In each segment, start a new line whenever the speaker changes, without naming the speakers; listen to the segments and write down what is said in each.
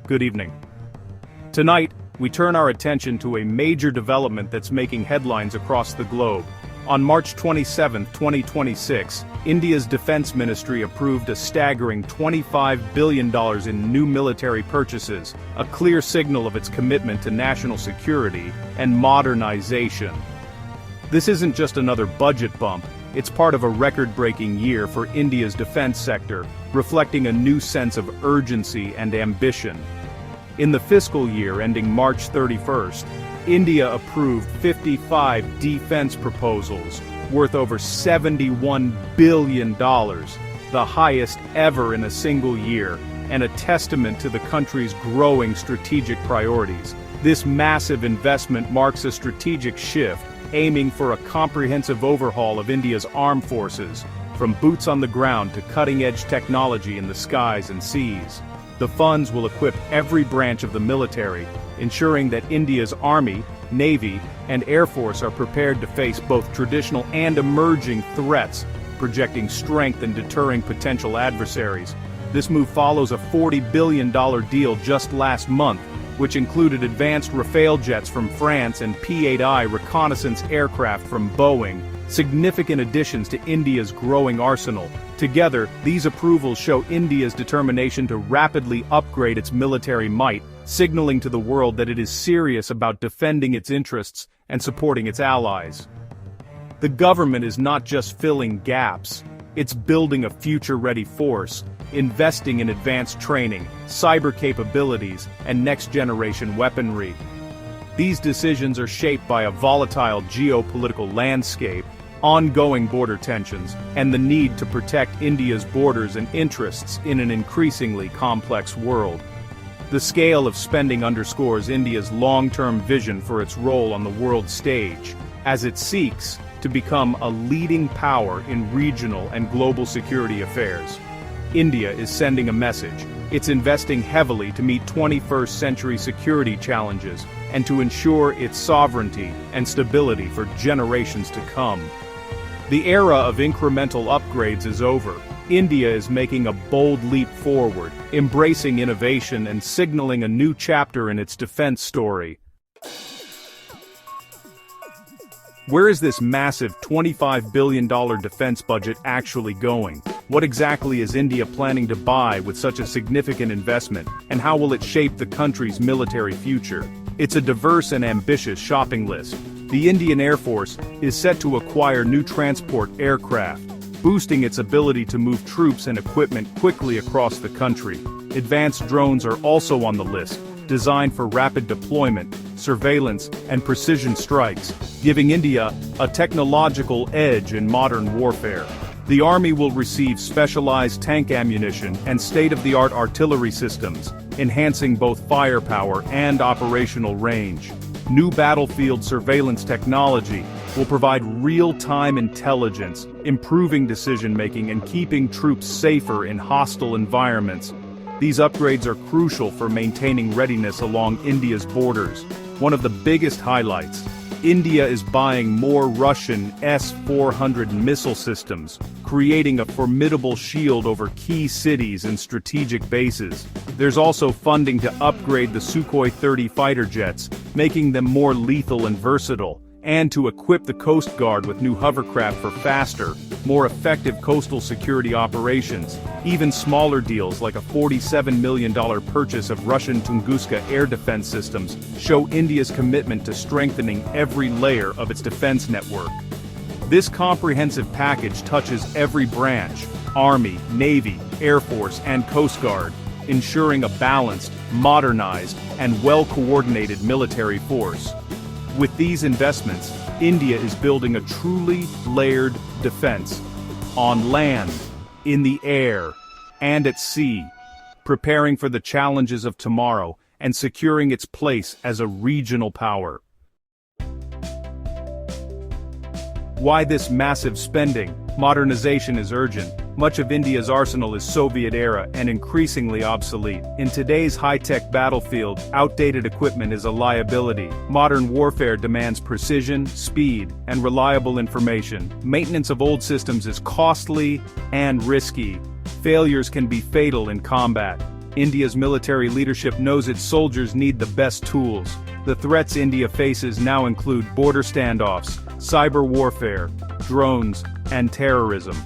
Good evening. Tonight, we turn our attention to a major development that's making headlines across the globe. On March 27, 2026, India's Defense Ministry approved a staggering $25 billion in new military purchases, a clear signal of its commitment to national security and modernization. This isn't just another budget bump, it's part of a record-breaking year for India's defense sector, reflecting a new sense of urgency and ambition. In the fiscal year ending March 31st, India approved 55 defense proposals worth over $71 billion, the highest ever in a single year, and a testament to the country's growing strategic priorities. This massive investment marks a strategic shift, aiming for a comprehensive overhaul of India's armed forces, from boots on the ground to cutting-edge technology in the skies and seas. The funds will equip every branch of the military, ensuring that India's Army, Navy, and Air Force are prepared to face both traditional and emerging threats, projecting strength and deterring potential adversaries. This move follows a $40 billion deal just last month, which included advanced Rafale jets from France and P-8I reconnaissance aircraft from Boeing, significant additions to India's growing arsenal. Together, these approvals show India's determination to rapidly upgrade its military might, signaling to the world that it is serious about defending its interests and supporting its allies. The government is not just filling gaps, it's building a future-ready force, investing in advanced training, cyber capabilities, and next-generation weaponry. These decisions are shaped by a volatile geopolitical landscape, ongoing border tensions, and the need to protect India's borders and interests in an increasingly complex world. The scale of spending underscores India's long-term vision for its role on the world stage, as it seeks to become a leading power in regional and global security affairs. India is sending a message. It's investing heavily to meet 21st century security challenges and to ensure its sovereignty and stability for generations to come. The era of incremental upgrades is over. India is making a bold leap forward, embracing innovation and signaling a new chapter in its defense story. Where is this massive $25 billion defense budget actually going? What exactly is India planning to buy with such a significant investment, and how will it shape the country's military future? It's a diverse and ambitious shopping list. The Indian Air Force is set to acquire new transport aircraft, boosting its ability to move troops and equipment quickly across the country. Advanced drones are also on the list, designed for rapid deployment, surveillance, and precision strikes, giving India a technological edge in modern warfare. The Army will receive specialized tank ammunition and state-of-the-art artillery systems, enhancing both firepower and operational range. New battlefield surveillance technology will provide real-time intelligence, improving decision-making and keeping troops safer in hostile environments. These upgrades are crucial for maintaining readiness along India's borders. One of the biggest highlights: India is buying more Russian S-400 missile systems, creating a formidable shield over key cities and strategic bases. There's also funding to upgrade the Sukhoi 30 fighter jets, making them more lethal and versatile, and to equip the Coast Guard with new hovercraft for faster, more effective coastal security operations. Even smaller deals like a $47 million purchase of Russian Tunguska air defense systems show India's commitment to strengthening every layer of its defense network. This comprehensive package touches every branch: Army, Navy, Air Force, and Coast Guard, ensuring a balanced, modernized, and well-coordinated military force. With these investments, India is building a truly layered defense, on land, in the air, and at sea, preparing for the challenges of tomorrow and securing its place as a regional power. Why this massive spending? Modernization is urgent. Much of India's arsenal is Soviet-era and increasingly obsolete. In today's high-tech battlefield, outdated equipment is a liability. Modern warfare demands precision, speed, and reliable information. Maintenance of old systems is costly and risky. Failures can be fatal in combat. India's military leadership knows its soldiers need the best tools. The threats India faces now include border standoffs, cyber warfare, drones, and terrorism.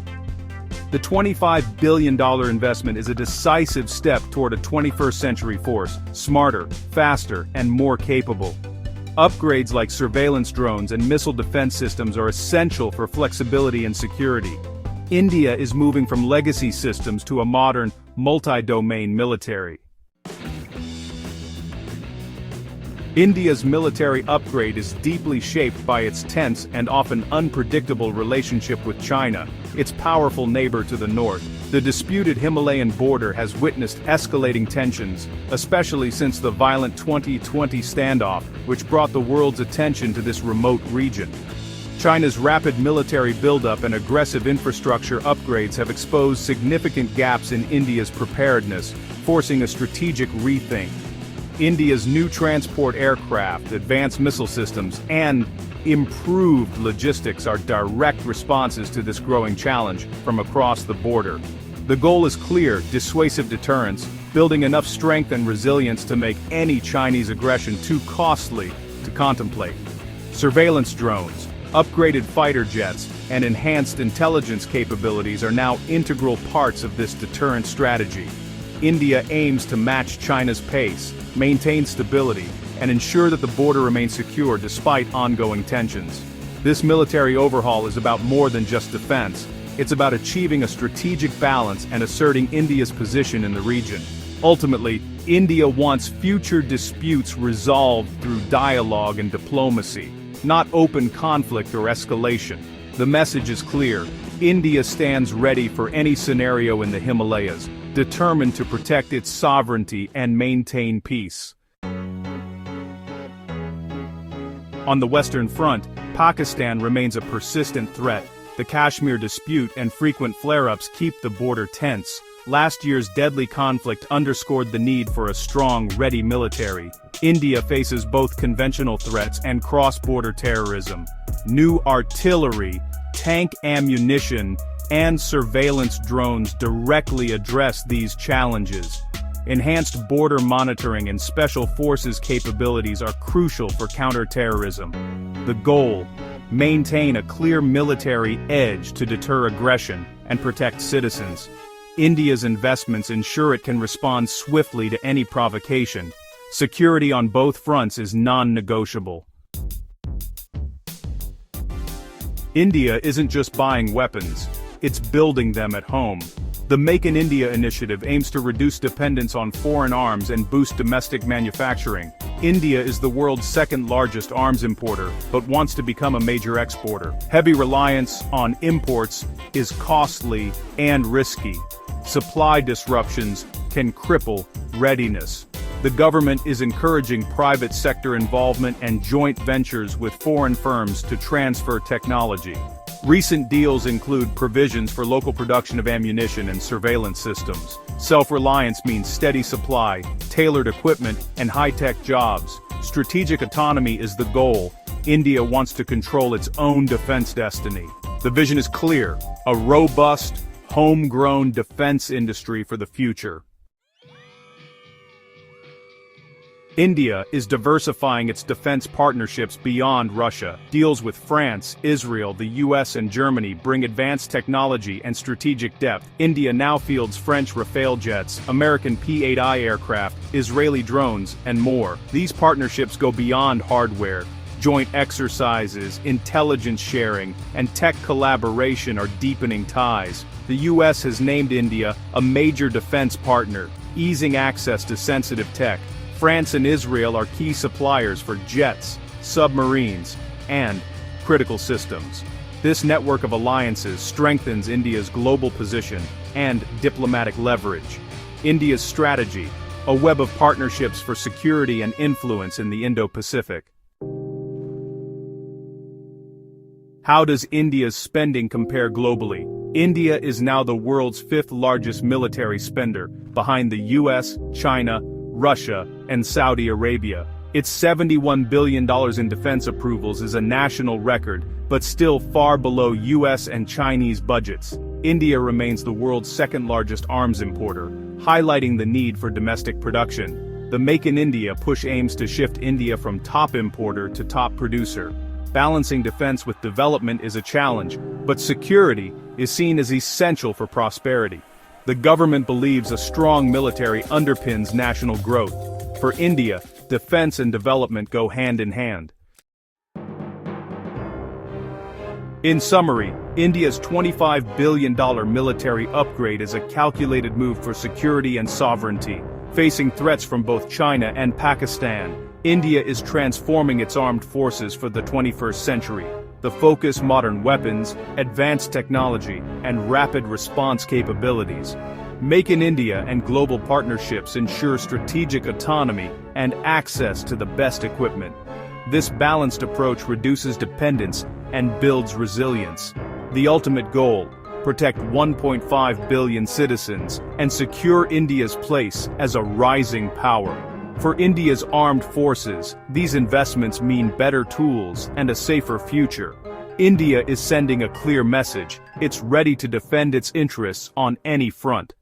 The $25 billion investment is a decisive step toward a 21st century force, smarter, faster, and more capable. Upgrades like surveillance drones and missile defense systems are essential for flexibility and security. India is moving from legacy systems to a modern, multi-domain military. India's military upgrade is deeply shaped by its tense and often unpredictable relationship with China, its powerful neighbor to the north. The disputed Himalayan border has witnessed escalating tensions, especially since the violent 2020 standoff, which brought the world's attention to this remote region. China's rapid military buildup and aggressive infrastructure upgrades have exposed significant gaps in India's preparedness, forcing a strategic rethink. India's new transport aircraft, advanced missile systems, and improved logistics are direct responses to this growing challenge from across the border. The goal is clear: dissuasive deterrence, building enough strength and resilience to make any Chinese aggression too costly to contemplate. Surveillance drones, upgraded fighter jets, and enhanced intelligence capabilities are now integral parts of this deterrent strategy. India aims to match China's pace, maintain stability, and ensure that the border remains secure despite ongoing tensions. This military overhaul is about more than just defense. It's about achieving a strategic balance and asserting India's position in the region. Ultimately, India wants future disputes resolved through dialogue and diplomacy, not open conflict or escalation. The message is clear: India stands ready for any scenario in the Himalayas, determined to protect its sovereignty and maintain peace. On the Western Front, Pakistan remains a persistent threat. The Kashmir dispute and frequent flare-ups keep the border tense. Last year's deadly conflict underscored the need for a strong, ready military. India faces both conventional threats and cross-border terrorism. New artillery, tank ammunition, and surveillance drones directly address these challenges. Enhanced border monitoring and special forces capabilities are crucial for counter-terrorism. The goal: maintain a clear military edge to deter aggression and protect citizens. India's investments ensure it can respond swiftly to any provocation. Security on both fronts is non-negotiable. India isn't just buying weapons, it's building them at home. The Make in India initiative aims to reduce dependence on foreign arms and boost domestic manufacturing. India is the world's second-largest arms importer, but wants to become a major exporter. Heavy reliance on imports is costly and risky. Supply disruptions can cripple readiness. The government is encouraging private sector involvement and joint ventures with foreign firms to transfer technology. Recent deals include provisions for local production of ammunition and surveillance systems. Self-reliance means steady supply, tailored equipment, and high-tech jobs. Strategic autonomy is the goal. India wants to control its own defense destiny. The vision is clear: a robust, homegrown defense industry for the future. India is diversifying its defense partnerships beyond Russia. Deals with France, Israel, the US, and Germany bring advanced technology and strategic depth. India now fields French Rafale jets, American P-8I aircraft, Israeli drones, and more. These partnerships go beyond hardware. Joint exercises, intelligence sharing, and tech collaboration are deepening ties. The US has named India a major defense partner, easing access to sensitive tech. France and Israel are key suppliers for jets, submarines, and critical systems. This network of alliances strengthens India's global position and diplomatic leverage. India's strategy: a web of partnerships for security and influence in the Indo-Pacific. How does India's spending compare globally? India is now the world's fifth-largest military spender, behind the US, China, Russia, and Saudi Arabia. Its $71 billion in defense approvals is a national record, but still far below US and Chinese budgets. India remains the world's second-largest arms importer, highlighting the need for domestic production. The Make in India push aims to shift India from top importer to top producer. Balancing defense with development is a challenge, but security is seen as essential for prosperity. The government believes a strong military underpins national growth. For India, defense and development go hand in hand. In summary, India's $25 billion military upgrade is a calculated move for security and sovereignty. Facing threats from both China and Pakistan, India is transforming its armed forces for the 21st century. The focus: modern weapons, advanced technology, and rapid response capabilities. Make in India and global partnerships ensure strategic autonomy and access to the best equipment. This balanced approach reduces dependence and builds resilience. The ultimate goal: protect 1.5 billion citizens and secure India's place as a rising power. For India's armed forces, these investments mean better tools and a safer future. India is sending a clear message: it's ready to defend its interests on any front.